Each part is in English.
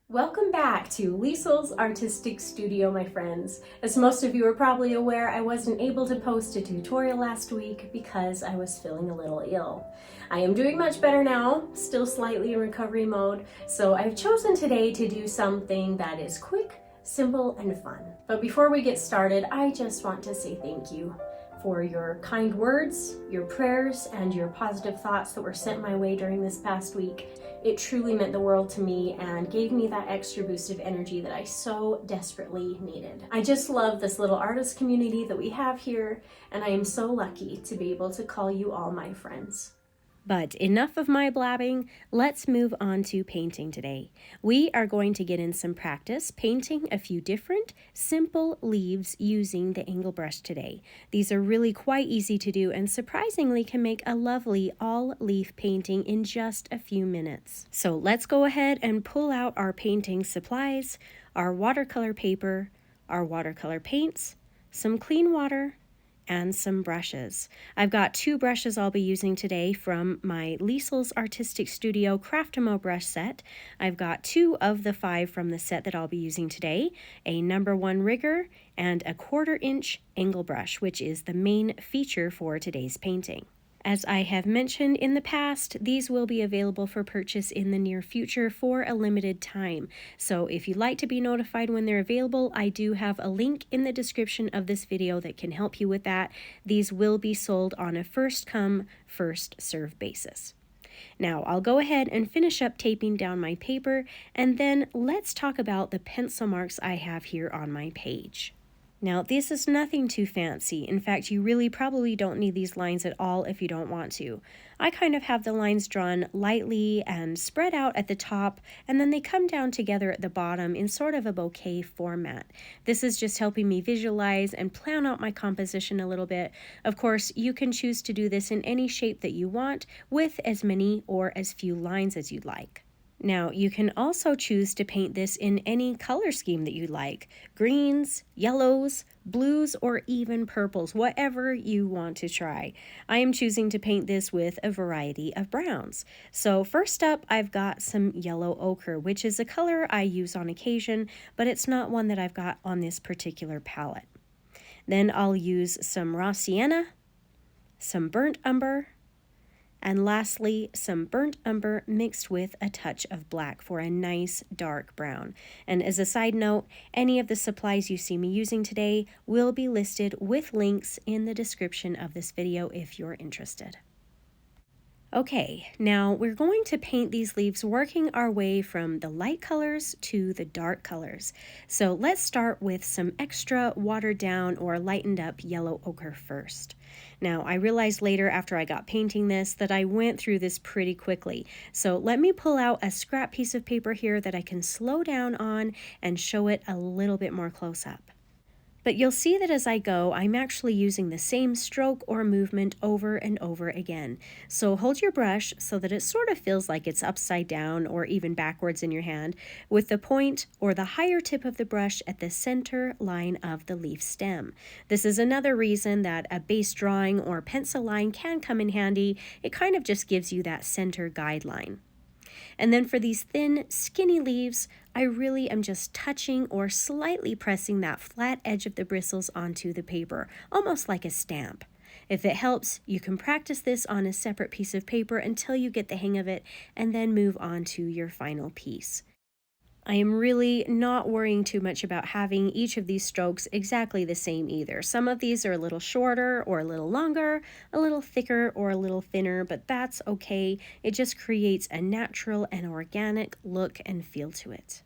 Welcome back to Liesel's Artistic Studio, my friends. As most of you are probably aware, I wasn't able to post a tutorial last week because I was feeling a little ill. I am doing much better now, still slightly in recovery mode, so I've chosen today to do something that is quick, simple, and fun. But before we get started, I just want to say thank you for your kind words, your prayers, and your positive thoughts that were sent my way during this past week. It truly meant the world to me and gave me that extra boost of energy that I so desperately needed. I just love this little artist community that we have here, and I am so lucky to be able to call you all my friends. But enough of my blabbing, let's move on to painting today. We are going to get in some practice painting a few different simple leaves using the angle brush today. These are really quite easy to do and surprisingly can make a lovely all-leaf painting in just a few minutes. So let's go ahead and pull out our painting supplies, our watercolor paper, our watercolor paints, some clean water, and some brushes. I've got 2 brushes I'll be using today from my Liesel's Artistic Studio Craftimo brush set. I've got 2 of the 5 from the set that I'll be using today, a number 1 rigger and a 1/4 inch angle brush, which is the main feature for today's painting. As I have mentioned in the past, these will be available for purchase in the near future for a limited time. So if you'd like to be notified when they're available, I do have a link in the description of this video that can help you with that. These will be sold on a first come, first serve basis. Now I'll go ahead and finish up taping down my paper, and then let's talk about the pencil marks I have here on my page. Now, this is nothing too fancy. In fact, you really probably don't need these lines at all if you don't want to. I kind of have the lines drawn lightly and spread out at the top, and then they come down together at the bottom in sort of a bouquet format. This is just helping me visualize and plan out my composition a little bit. Of course, you can choose to do this in any shape that you want, with as many or as few lines as you'd like. Now, you can also choose to paint this in any color scheme that you like. Greens, yellows, blues, or even purples, whatever you want to try. I am choosing to paint this with a variety of browns. So first up, I've got some yellow ochre, which is a color I use on occasion, but it's not one that I've got on this particular palette. Then I'll use some raw sienna, some burnt umber, and lastly, some burnt umber mixed with a touch of black for a nice dark brown. And as a side note, any of the supplies you see me using today will be listed with links in the description of this video if you're interested. Okay, now we're going to paint these leaves working our way from the light colors to the dark colors. So let's start with some extra watered down or lightened up yellow ochre first. Now, I realized later after I got painting this that I went through this pretty quickly. So let me pull out a scrap piece of paper here that I can slow down on and show it a little bit more close up. But you'll see that as I go, I'm actually using the same stroke or movement over and over again. So hold your brush so that it sort of feels like it's upside down or even backwards in your hand, with the point or the higher tip of the brush at the center line of the leaf stem. This is another reason that a base drawing or pencil line can come in handy. It kind of just gives you that center guideline. And then for these thin, skinny leaves, I really am just touching or slightly pressing that flat edge of the bristles onto the paper, almost like a stamp. If it helps, you can practice this on a separate piece of paper until you get the hang of it, and then move on to your final piece. I am really not worrying too much about having each of these strokes exactly the same either. Some of these are a little shorter or a little longer, a little thicker or a little thinner, but that's okay. It just creates a natural and organic look and feel to it.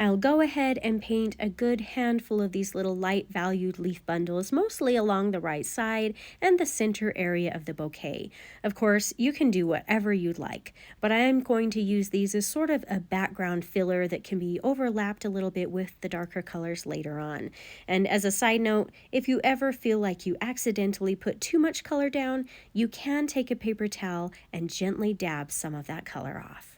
I'll go ahead and paint a good handful of these little light valued leaf bundles, mostly along the right side and the center area of the bouquet. Of course, you can do whatever you'd like, but I am going to use these as sort of a background filler that can be overlapped a little bit with the darker colors later on. And as a side note, if you ever feel like you accidentally put too much color down, you can take a paper towel and gently dab some of that color off.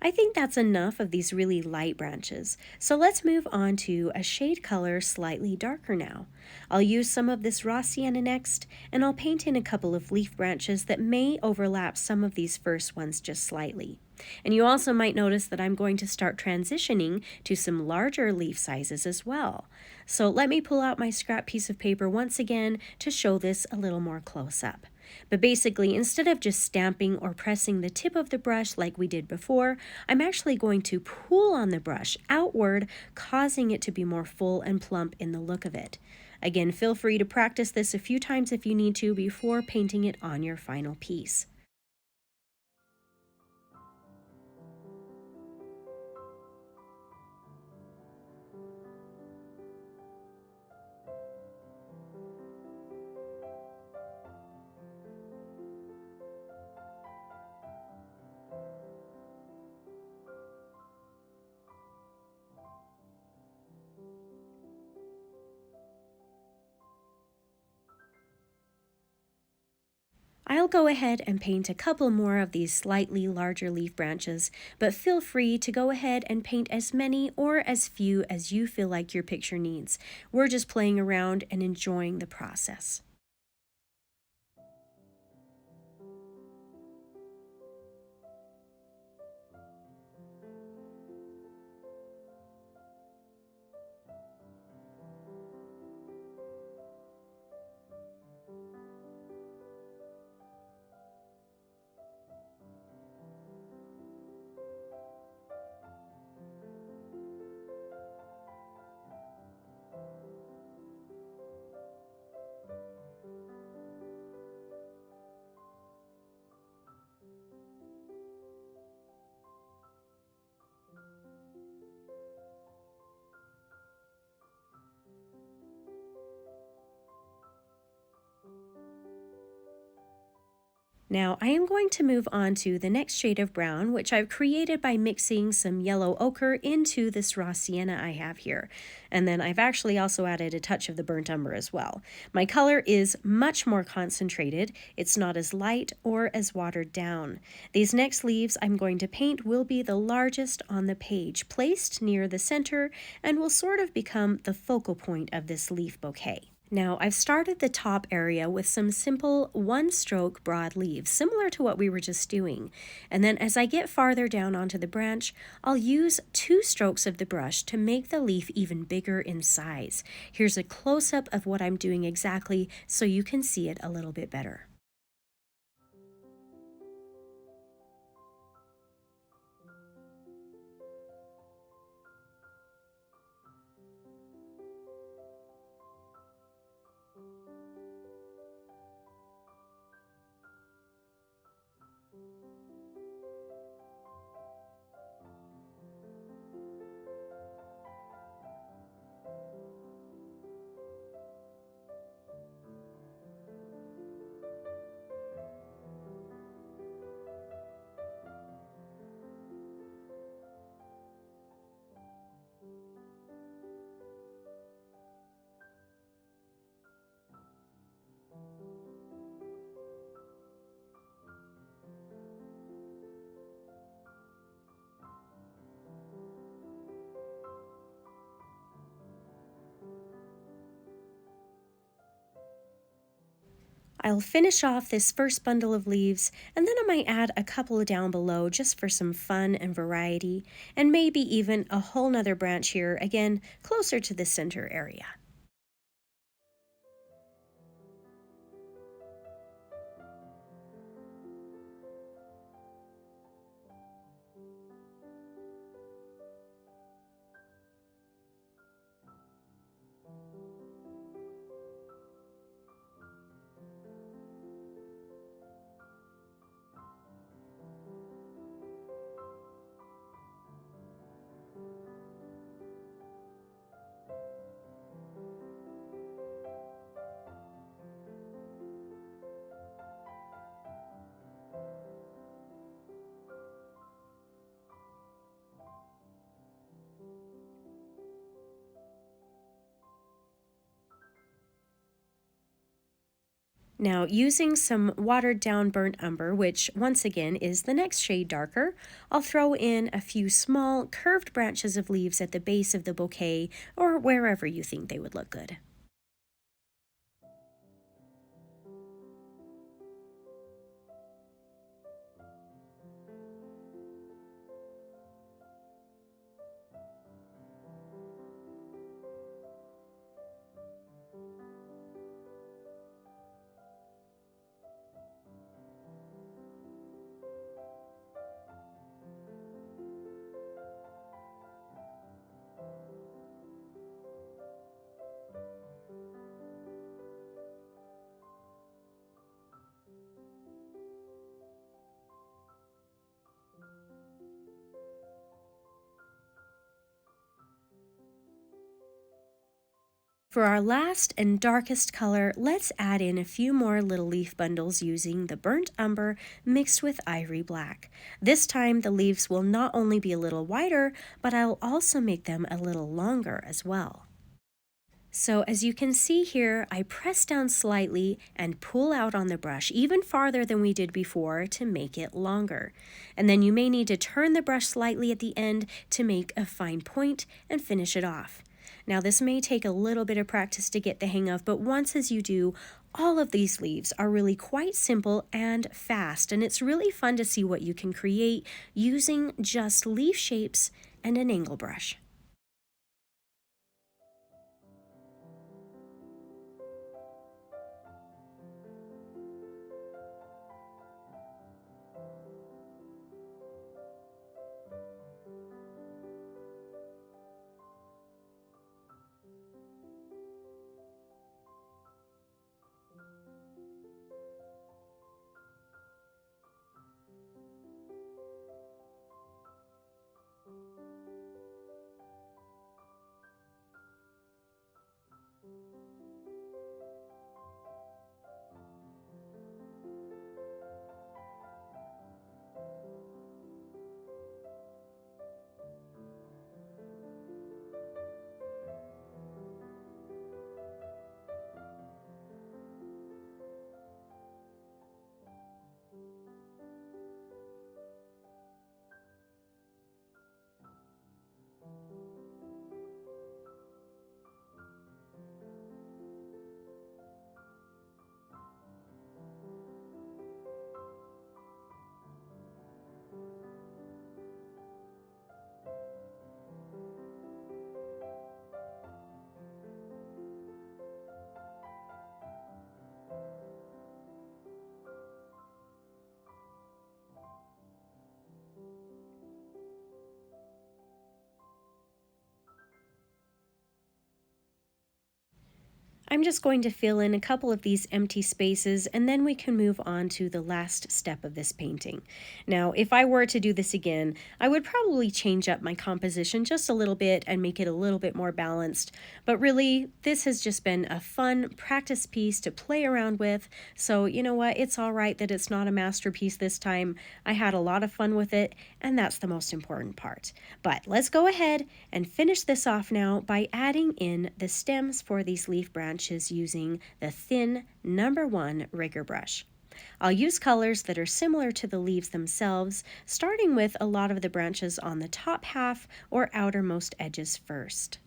I think that's enough of these really light branches. So let's move on to a shade color slightly darker now. I'll use some of this raw sienna next, and I'll paint in a couple of leaf branches that may overlap some of these first ones just slightly. And you also might notice that I'm going to start transitioning to some larger leaf sizes as well. So let me pull out my scrap piece of paper once again to show this a little more close up. But basically, instead of just stamping or pressing the tip of the brush like we did before, I'm actually going to pull on the brush outward, causing it to be more full and plump in the look of it. Again, feel free to practice this a few times if you need to before painting it on your final piece. I'll go ahead and paint a couple more of these slightly larger leaf branches, but feel free to go ahead and paint as many or as few as you feel like your picture needs. We're just playing around and enjoying the process. Now I am going to move on to the next shade of brown, which I've created by mixing some yellow ochre into this raw sienna I have here. And then I've actually also added a touch of the burnt umber as well. My color is much more concentrated. It's not as light or as watered down. These next leaves I'm going to paint will be the largest on the page, placed near the center, and will sort of become the focal point of this leaf bouquet. Now, I've started the top area with some simple one-stroke broad leaves, similar to what we were just doing. And then as I get farther down onto the branch, I'll use 2 strokes of the brush to make the leaf even bigger in size. Here's a close-up of what I'm doing exactly so you can see it a little bit better. I'll finish off this first bundle of leaves, and then I might add a couple down below just for some fun and variety, and maybe even a whole nother branch here, again, closer to the center area. Now, using some watered down burnt umber, which once again is the next shade darker, I'll throw in a few small curved branches of leaves at the base of the bouquet or wherever you think they would look good. For our last and darkest color, let's add in a few more little leaf bundles using the burnt umber mixed with ivory black. This time the leaves will not only be a little wider, but I'll also make them a little longer as well. So as you can see here, I press down slightly and pull out on the brush even farther than we did before to make it longer. And then you may need to turn the brush slightly at the end to make a fine point and finish it off. Now this may take a little bit of practice to get the hang of, but once as you do, all of these leaves are really quite simple and fast, and it's really fun to see what you can create using just leaf shapes and an angle brush. I'm just going to fill in a couple of these empty spaces and then we can move on to the last step of this painting. Now, if I were to do this again, I would probably change up my composition just a little bit and make it a little bit more balanced. But really, this has just been a fun practice piece to play around with. So you know what? It's all right that it's not a masterpiece this time. I had a lot of fun with it, and that's the most important part. But let's go ahead and finish this off now by adding in the stems for these leaf branches using the thin #1 rigger brush. I'll use colors that are similar to the leaves themselves, starting with a lot of the branches on the top half or outermost edges first.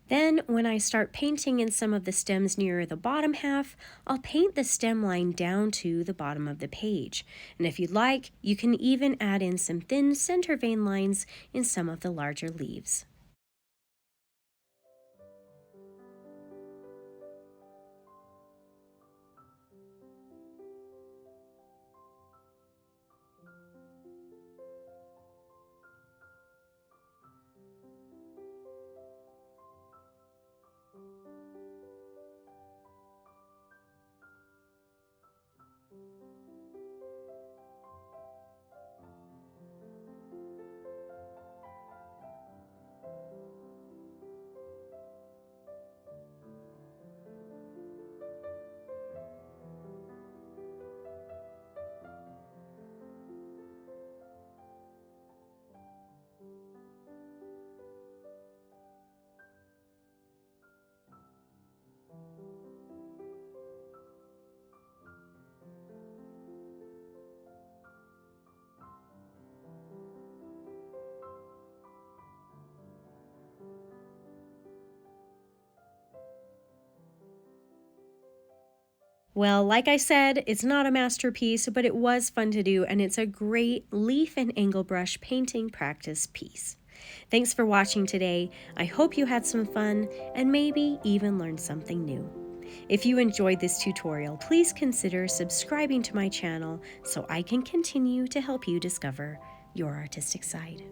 Then, when I start painting in some of the stems near the bottom half, I'll paint the stem line down to the bottom of the page. And if you'd like, you can even add in some thin center vein lines in some of the larger leaves. Well, like I said, it's not a masterpiece, but it was fun to do, and it's a great leaf and angle brush painting practice piece. Thanks for watching today. I hope you had some fun and maybe even learned something new. If you enjoyed this tutorial, please consider subscribing to my channel so I can continue to help you discover your artistic side.